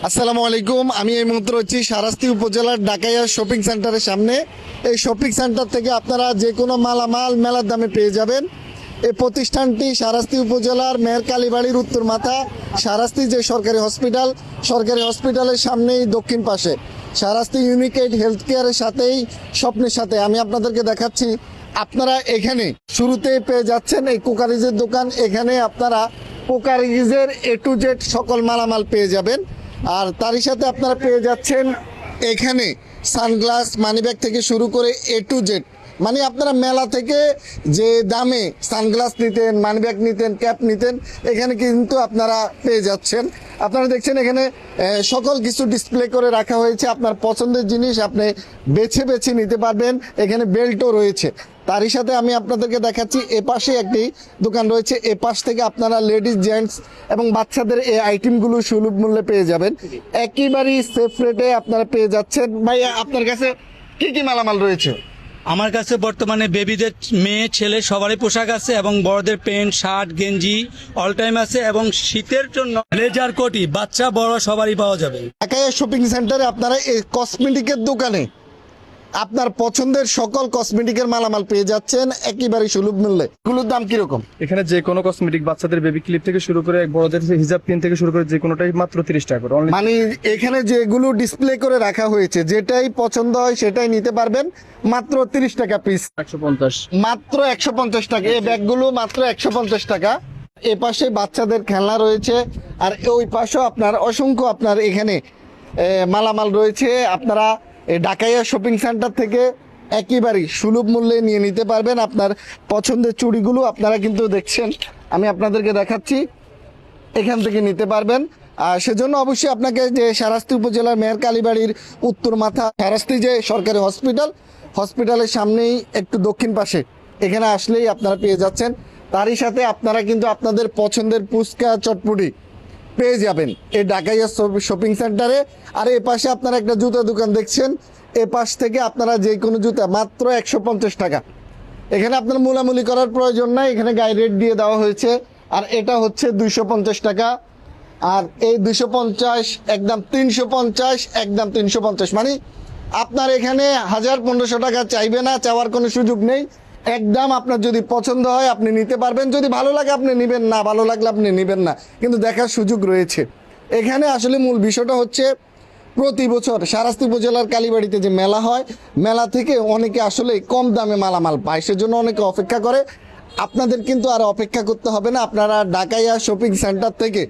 আসসালামু আলাইকুম। আমি এই মুহূর্তে রয়েছি শারাস্তি উপজেলার ডাকাইয়া শপিং সেন্টারের সামনে। এই শপিং সেন্টার থেকে আপনারা যে কোনো মালামাল মেলার দামে পেয়ে যাবেন। এই প্রতিষ্ঠানটি শারাস্তি উপজেলার মেহের কালীবাড়ির উত্তর মাথা শারাস্তি যে সরকারি হসপিটালের সামনেই দক্ষিণ পাশে শারাস্তি ইউনিকেট হেলথ কেয়ারের সাথেই স্বপ্নের সাথে আমি আপনাদেরকে দেখাচ্ছি। আপনারা এখানে শুরুতেই পেয়ে যাচ্ছেন এই কুকারিজের দোকান। এখানে আপনারা কুকারিজের A to Z সকল মালামাল পেয়ে যাবেন। আর তারই সাথে আপনারা পেয়ে যাচ্ছেন এখানে সানগ্লাস মানিব্যাগ থেকে শুরু করে A to Z, মানে আপনারা মেলা থেকে যে দামে সানগ্লাস নিতেন, মানিব্যাগ নিতেন, ক্যাপ নিতেন, এখানে কিন্তু আপনারা পেয়ে যাচ্ছেন। আপনারা দেখছেন এখানে সকল কিছু ডিসপ্লে করে রাখা হয়েছে। আপনার পছন্দের জিনিস আপনি বেছে বেছে নিতে পারবেন। এখানে বেল্টও রয়েছে। তারই সাথে আমি আপনাদেরকে দেখাচ্ছি এপাশে একটি দোকান রয়েছে। এপাশ থেকে আপনারা লেডিস, জেন্টস এবং বাচ্চাদের এই আইটেমগুলো সুলভ মূল্যে পেয়ে যাবেন। একেবারেই সেফ রেটে আপনারা পেয়ে যাচ্ছেন। ভাই, আপনার কাছে কি কি মালামাল রয়েছে? আমার কাছে বর্তমানে বেবিদের, মেয়ে ছেলে সবারই পোশাক আছে এবং বড়দের প্যান্ট, শার্ট, গেঞ্জি অল টাইম আছে এবং শীতের জন্য ব্লেজার, কোটি বাচ্চা বড় সবারই পাওয়া যাবে। ঢাকায় শপিং সেন্টারে আপনারা এই কসমেটিকের দোকানে আপনার পছন্দের সকল কসমেটিকের মালামাল পেয়ে যাচ্ছেন একেবারে সুলভ মূল্যে। এগুলোর দাম কিরকম? এখানে যে কোনো কসমেটিক, বাচ্চাদের বেবি ক্লিপ থেকে শুরু করে বড়দের হিজাব পিন থেকে শুরু করে যে কোনোটাই মাত্র 30 টাকা করে। মানে এখানে যেগুলো ডিসপ্লে করে রাখা হয়েছে, যেটাই পছন্দ হয় সেটাই নিতে পারবেন মাত্র 30 টাকা পিস। 150 মাত্র 150 টাকা। এই ব্যাগগুলো মাত্র 150 টাকা। এ পাশে বাচ্চাদের খেলনা রয়েছে, আর ওই পাশেও আপনার অসংখ্য আপনার এখানে মালামাল রয়েছে। আপনারা এই ঢাকাইয়া শপিং সেন্টার থেকে একেবারেই সুলভ মূল্যে নিয়ে নিতে পারবেন আপনার পছন্দের চুড়িগুলো। আপনারা কিন্তু দেখছেন, আমি আপনাদেরকে দেখাচ্ছি, এখান থেকে নিতে পারবেন। আর সেজন্য অবশ্যই আপনাকে যে শারাস্তি উপজেলার মেহের কালীবাড়ির উত্তর মাথা শারাস্তি যে সরকারি হসপিটালের সামনেই একটু দক্ষিণ পাশে এখানে আসলেই আপনারা পেয়ে যাচ্ছেন। তারই সাথে আপনারা কিন্তু আপনাদের পছন্দের ফুচকা, চটপটি পেয়ে যাবেন এই ঢাকাইয়া শপিং সেন্টারে। আর এ পাশে আপনারা একটা জুতা দোকান দেখছেন। এ পাশ থেকে আপনারা যে কোনো জুতা মাত্র 150 টাকা। এখানে আপনার মূলামূলি করার প্রয়োজন নাই, এখানে গায়ে রেট দিয়ে দেওয়া হয়েছে। আর এটা হচ্ছে 250 টাকা। আর এই 250 একদম 350, একদম 350, মানে আপনার এখানে 1000-1500 টাকা চাইবে না, চাওয়ার কোনো সুযোগ নেই। একদম আপনার যদি পছন্দ হয় আপনি নিতে পারবেন, যদি ভালো লাগে আপনি নেবেন, না ভালো লাগলে আপনি নেবেন না, কিন্তু দেখার সুযোগ রয়েছে। এখানে আসলে মূল বিষয়টা হচ্ছে প্রতি বছর শারাস্তি উপজেলার কালীবাড়িতে যে মেলা হয়, মেলা থেকে অনেকে আসলে কম দামে মালামাল পায়, সেজন্য অনেকে অপেক্ষা করে। আপনাদের কিন্তু আর অপেক্ষা করতে হবে না। আপনারা ঢাকাইয়া শপিং সেন্টার থেকে